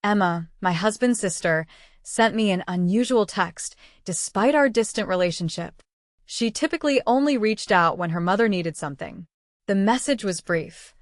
Emma, my husband's sister, sent me an unusual text, despite our distant relationship. She typically only reached out when her mother needed something. The message was brief.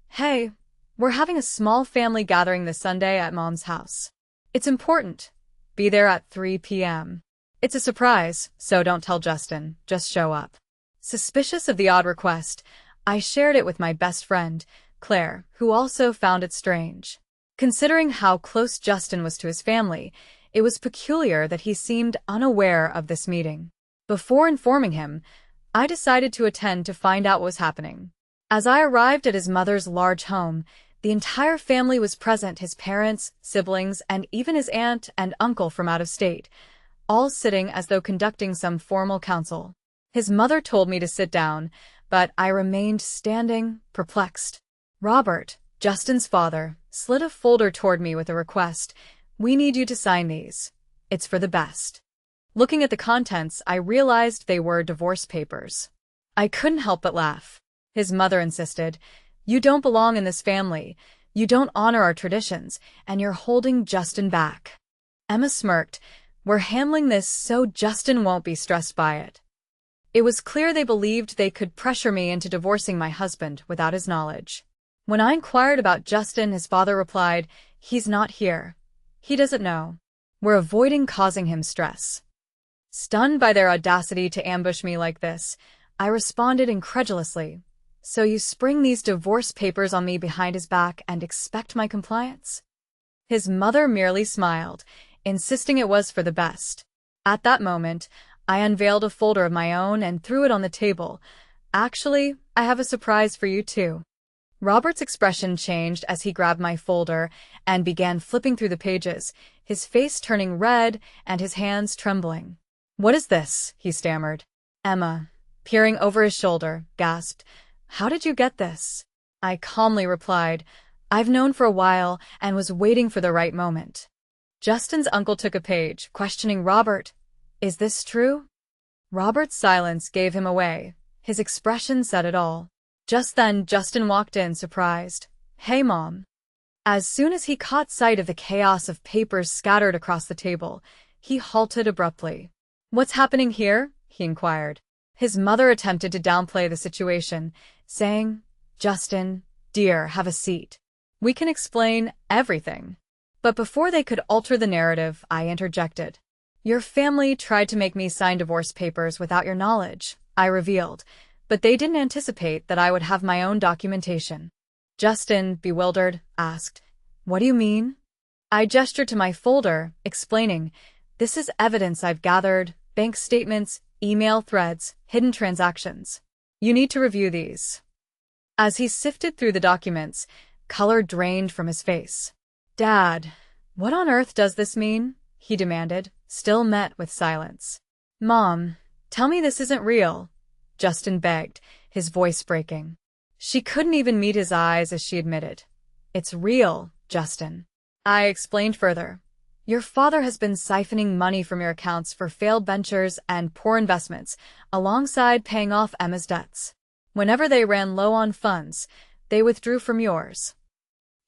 Hey, we're having a small family gathering this Sunday at Mom's house. It's important. Be there at 3 p.m. It's a surprise, so don't tell Justin, just show up. Suspicious of the odd request, I shared it with my best friend, Claire, who also found it strange. Considering how close Justin was to his family, it was peculiar that he seemed unaware of this meeting. Before informing him, I decided to attend to find out what was happening. As I arrived at his mother's large home, the entire family was present, his parents, siblings, and even his aunt and uncle from out of state, all sitting as though conducting some formal council. His mother told me to sit down, but I remained standing, perplexed. Robert, Justin's father, slid a folder toward me with a request. We need you to sign these. It's for the best. Looking at the contents, I realized they were divorce papers. I couldn't help but laugh. His mother insisted, You don't belong in this family. You don't honor our traditions, and you're holding Justin back. Emma smirked. We're handling this so Justin won't be stressed by it. It was clear they believed they could pressure me into divorcing my husband without his knowledge. When I inquired about Justin, his father replied, He's not here. He doesn't know. We're avoiding causing him stress. Stunned by their audacity to ambush me like this, I responded incredulously. So you spring these divorce papers on me behind his back and expect my compliance? His mother merely smiled, insisting it was for the best. At that moment, I unveiled a folder of my own and threw it on the table. Actually, I have a surprise for you too. Robert's expression changed as he grabbed my folder and began flipping through the pages, his face turning red and his hands trembling. What is this? He stammered. Emma, peering over his shoulder, gasped, How did you get this? I calmly replied, I've known for a while and was waiting for the right moment. Justin's uncle took a page, questioning Robert. Is this true? Robert's silence gave him away. His expression said it all. Just then, Justin walked in, surprised. Hey, Mom. As soon as he caught sight of the chaos of papers scattered across the table, he halted abruptly. What's happening here? He inquired. His mother attempted to downplay the situation, saying, Justin, dear, have a seat. We can explain everything. But before they could alter the narrative, I interjected. Your family tried to make me sign divorce papers without your knowledge, I revealed, but they didn't anticipate that I would have my own documentation. Justin, bewildered, asked, What do you mean? I gestured to my folder, explaining, This is evidence I've gathered, bank statements, email threads, hidden transactions. You need to review these. As he sifted through the documents, color drained from his face. Dad, what on earth does this mean? He demanded, still met with silence. Mom, tell me this isn't real, Justin begged, his voice breaking. She couldn't even meet his eyes as she admitted. It's real, Justin. I explained further. Your father has been siphoning money from your accounts for failed ventures and poor investments, alongside paying off Emma's debts. Whenever they ran low on funds, they withdrew from yours.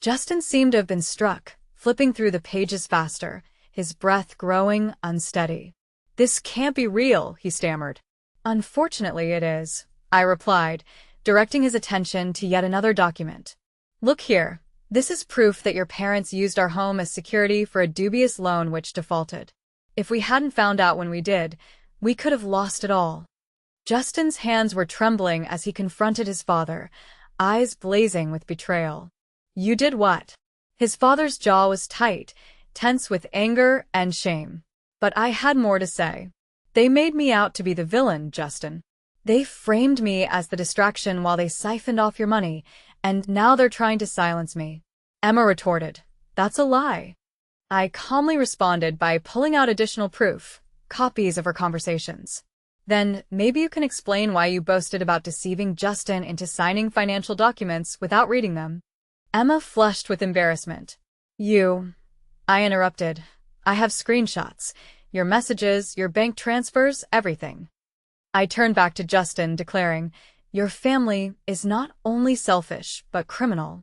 Justin seemed to have been struck, flipping through the pages faster, his breath growing unsteady. This can't be real, he stammered. Unfortunately, it is, I replied, directing his attention to yet another document. Look here. This is proof that your parents used our home as security for a dubious loan which defaulted. If we hadn't found out when we did, we could have lost it all. Justin's hands were trembling as he confronted his father, eyes blazing with betrayal. You did what? His father's jaw was tight, tense with anger and shame. But I had more to say. They made me out to be the villain, Justin. They framed me as the distraction while they siphoned off your money, and now they're trying to silence me. Emma retorted, That's a lie. I calmly responded by pulling out additional proof, copies of our conversations. Then maybe you can explain why you boasted about deceiving Justin into signing financial documents without reading them. Emma flushed with embarrassment. I interrupted. I have screenshots, your messages, your bank transfers, everything. I turned back to Justin, declaring, Your family is not only selfish, but criminal.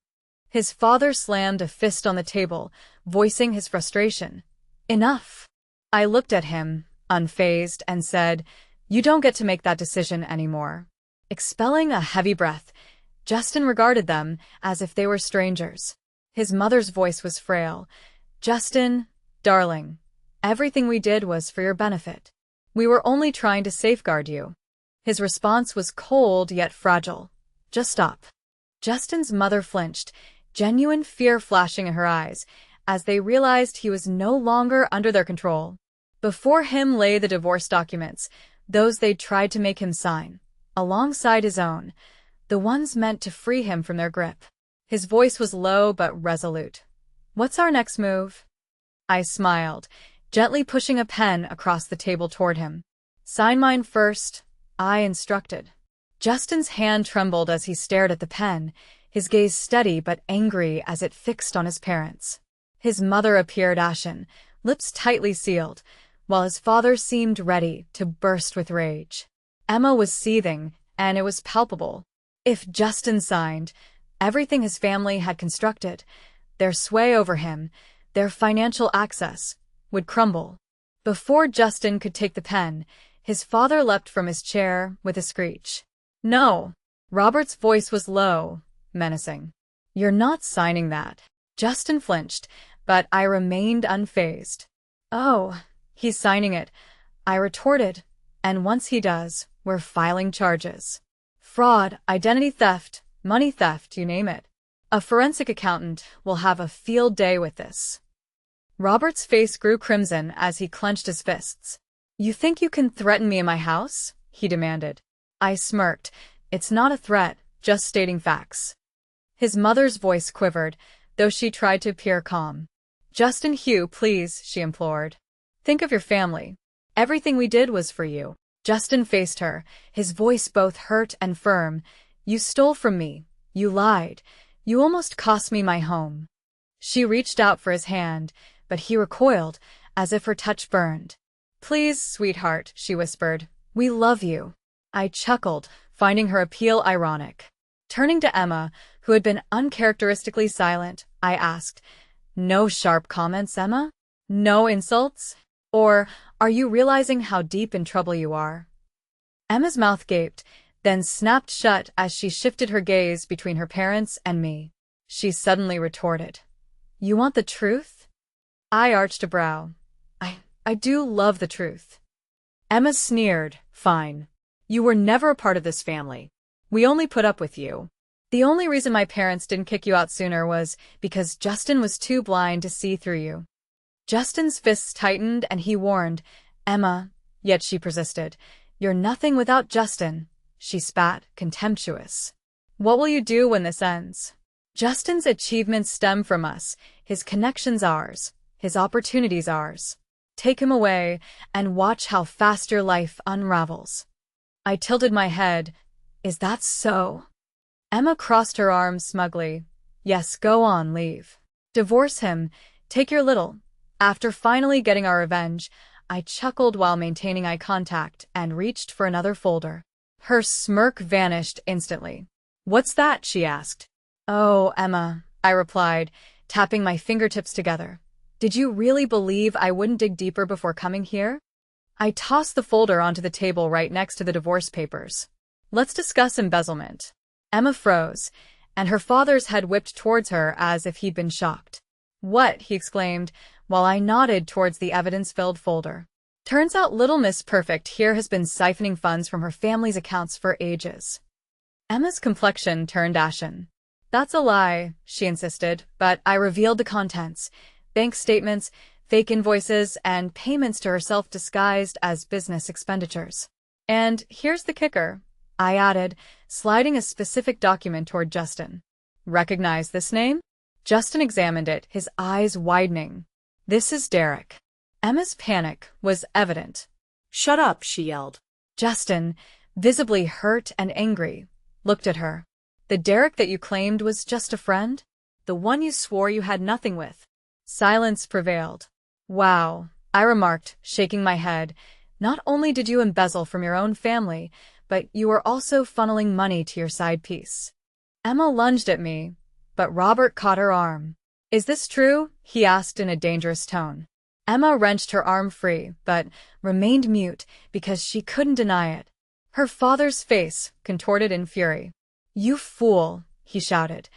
His father slammed a fist on the table, voicing his frustration. Enough. I looked at him, unfazed, and said, "You don't get to make that decision anymore." Expelling a heavy breath, Justin regarded them as if they were strangers. His mother's voice was frail. "Justin, darling, everything we did was for your benefit. We were only trying to safeguard you." His response was cold yet fragile. "Just stop." Justin's mother flinched, genuine fear flashing in her eyes, as they realized he was no longer under their control. Before him lay the divorce documents, those they'd tried to make him sign, alongside his own, the ones meant to free him from their grip. His voice was low but resolute. "What's our next move?" I smiled, gently pushing a pen across the table toward him. "Sign mine first," I instructed. Justin's hand trembled as he stared at the pen, his gaze steady but angry as it fixed on his parents. His mother appeared ashen, lips tightly sealed, while his father seemed ready to burst with rage. Emma was seething, and it was palpable. If Justin signed, everything his family had constructed, their sway over him, their financial access, would crumble. Before Justin could take the pen, his father leapt from his chair with a screech. "No." Robert's voice was low, menacing. "You're not signing that." Justin flinched, but I remained unfazed. "Oh, he's signing it," I retorted, "and once he does, we're filing charges. Fraud, identity theft, money theft, you name it. A forensic accountant will have a field day with this." Robert's face grew crimson as he clenched his fists. "You think you can threaten me in my house?" he demanded. I smirked. "It's not a threat, just stating facts." His mother's voice quivered, though she tried to appear calm. "Justin Hugh, please," she implored. "Think of your family. Everything we did was for you." Justin faced her, his voice both hurt and firm. "You stole from me. You lied. You almost cost me my home." She reached out for his hand, but he recoiled, as if her touch burned. "Please, sweetheart," she whispered. "We love you." I chuckled, finding her appeal ironic. Turning to Emma, who had been uncharacteristically silent, I asked, "No sharp comments, Emma? No insults? Or are you realizing how deep in trouble you are?" Emma's mouth gaped, then snapped shut as she shifted her gaze between her parents and me. She suddenly retorted, "You want the truth?" I arched a brow. I do love the truth." Emma sneered. "Fine. You were never a part of this family. We only put up with you. The only reason my parents didn't kick you out sooner was because Justin was too blind to see through you." Justin's fists tightened and he warned, "Emma," yet she persisted. "You're nothing without Justin." She spat, contemptuous. "What will you do when this ends?" "Justin's achievements stem from us, his connections ours, his opportunities ours. Take him away and watch how fast your life unravels." I tilted my head. "Is that so?" Emma crossed her arms smugly. "Yes, go on, leave. Divorce him, take your little." After finally getting our revenge, I chuckled while maintaining eye contact and reached for another folder. Her smirk vanished instantly. "What's that?" she asked. "Oh, Emma," I replied, tapping my fingertips together. "Did you really believe I wouldn't dig deeper before coming here?" I tossed the folder onto the table right next to the divorce papers. "Let's discuss embezzlement." Emma froze, and her father's head whipped towards her as if he'd been shocked. "What?" he exclaimed, while I nodded towards the evidence-filled folder. "Turns out Little Miss Perfect here has been siphoning funds from her family's accounts for ages." Emma's complexion turned ashen. "That's a lie," she insisted, but I revealed the contents: bank statements, fake invoices, and payments to herself disguised as business expenditures. "And here's the kicker," I added, sliding a specific document toward Justin. "Recognize this name?" Justin examined it, his eyes widening. "This is Derek." Emma's panic was evident. "Shut up," she yelled. Justin, visibly hurt and angry, looked at her. "The Derek that you claimed was just a friend? The one you swore you had nothing with?" Silence prevailed. "Wow," I remarked, shaking my head. "Not only did you embezzle from your own family, but you were also funneling money to your side piece." Emma lunged at me, but Robert caught her arm. Is this true? He asked in a dangerous tone. Emma wrenched her arm free, but remained mute because she couldn't deny it. Her father's face contorted in fury. You fool, he shouted.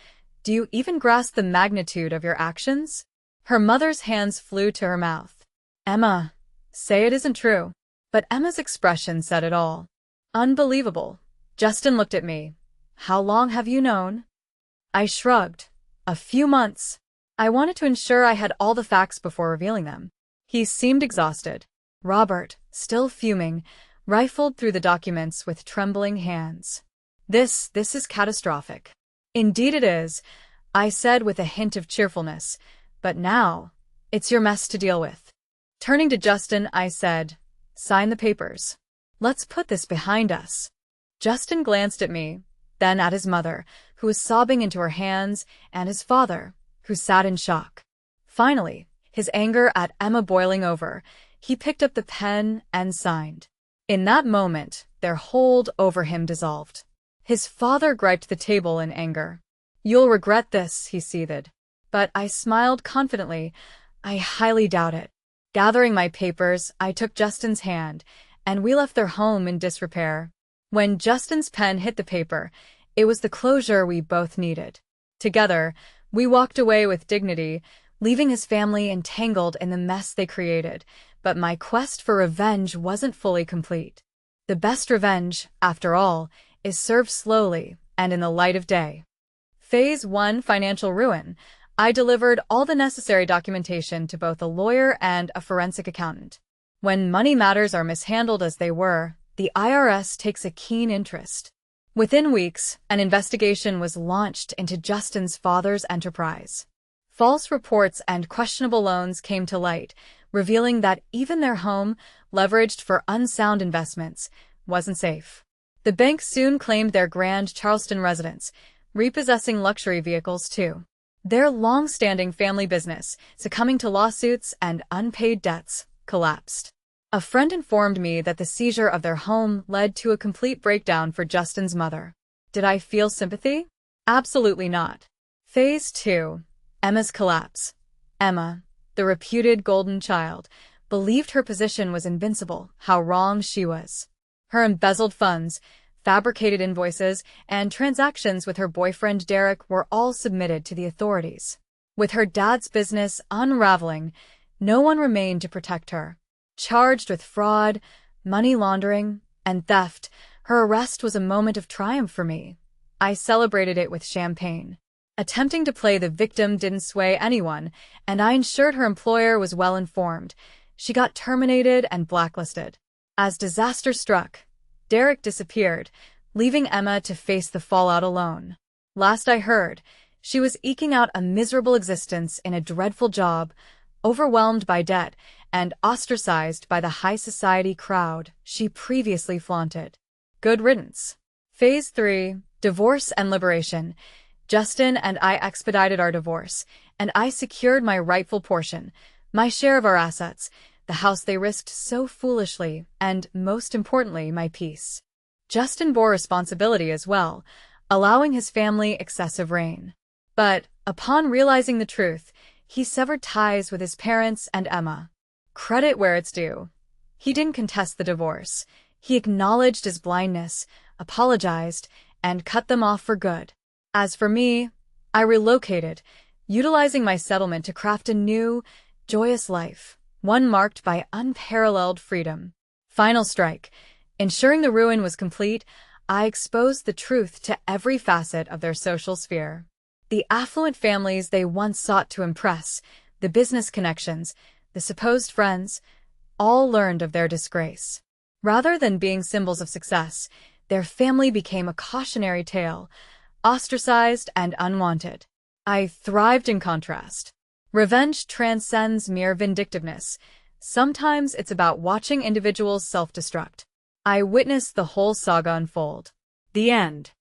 Do you even grasp the magnitude of your actions? Her mother's hands flew to her mouth. Emma, say it isn't true. But Emma's expression said it all. Unbelievable. Justin looked at me. How long have you known? I shrugged. A few months. I wanted to ensure I had all the facts before revealing them. He seemed exhausted. Robert, still fuming, rifled through the documents with trembling hands. This is catastrophic. Indeed it is, I said with a hint of cheerfulness. But now, it's your mess to deal with. Turning to Justin, I said, sign the papers. Let's put this behind us. Justin glanced at me, then at his mother, who was sobbing into her hands, and his father, who sat in shock. Finally, his anger at Emma boiling over, he picked up the pen and signed. In that moment, their hold over him dissolved. His father griped the table in anger. You'll regret this, he seethed. But I smiled confidently. I highly doubt it. Gathering my papers, I took Justin's hand, and we left their home in disrepair. When Justin's pen hit the paper, it was the closure we both needed. Together, we walked away with dignity, leaving his family entangled in the mess they created, but my quest for revenge wasn't fully complete. The best revenge, after all, is served slowly and in the light of day. Phase 1: Financial Ruin. I delivered all the necessary documentation to both a lawyer and a forensic accountant. When money matters are mishandled as they were, the IRS takes a keen interest. Within weeks, an investigation was launched into Justin's father's enterprise. False reports and questionable loans came to light, revealing that even their home, leveraged for unsound investments, wasn't safe. The bank soon claimed their Grand Charleston residence, repossessing luxury vehicles too. Their long-standing family business, succumbing to lawsuits and unpaid debts, collapsed. A friend informed me that the seizure of their home led to a complete breakdown for Justin's mother. Did I feel sympathy? Absolutely not. Phase 2: Emma's collapse. Emma, the reputed golden child, believed her position was invincible. How wrong she was. Her embezzled funds, fabricated invoices, and transactions with her boyfriend Derek were all submitted to the authorities. With her dad's business unraveling, no one remained to protect her. Charged with fraud, money laundering, and theft, her arrest was a moment of triumph for me. I celebrated it with champagne. Attempting to play the victim didn't sway anyone, and I ensured her employer was well informed. She got terminated and blacklisted. As disaster struck, Derek disappeared, leaving Emma to face the fallout alone. Last I heard, she was eking out a miserable existence in a dreadful job, overwhelmed by debt, and ostracized by the high society crowd she previously flaunted. Good riddance. Phase 3: Divorce and Liberation. Justin and I expedited our divorce, and I secured my rightful portion, my share of our assets, the house they risked so foolishly, and, most importantly, my peace. Justin bore responsibility as well, allowing his family excessive reign. But, upon realizing the truth, he severed ties with his parents and Emma. Credit where it's due. He didn't contest the divorce. He acknowledged his blindness, apologized, and cut them off for good. As for me, I relocated, utilizing my settlement to craft a new, joyous life, one marked by unparalleled freedom. Final strike. Ensuring the ruin was complete, I exposed the truth to every facet of their social sphere. The affluent families they once sought to impress, the business connections, the supposed friends, all learned of their disgrace. Rather than being symbols of success, their family became a cautionary tale, ostracized and unwanted. I thrived in contrast. Revenge transcends mere vindictiveness. Sometimes it's about watching individuals self-destruct. I witnessed the whole saga unfold. The end.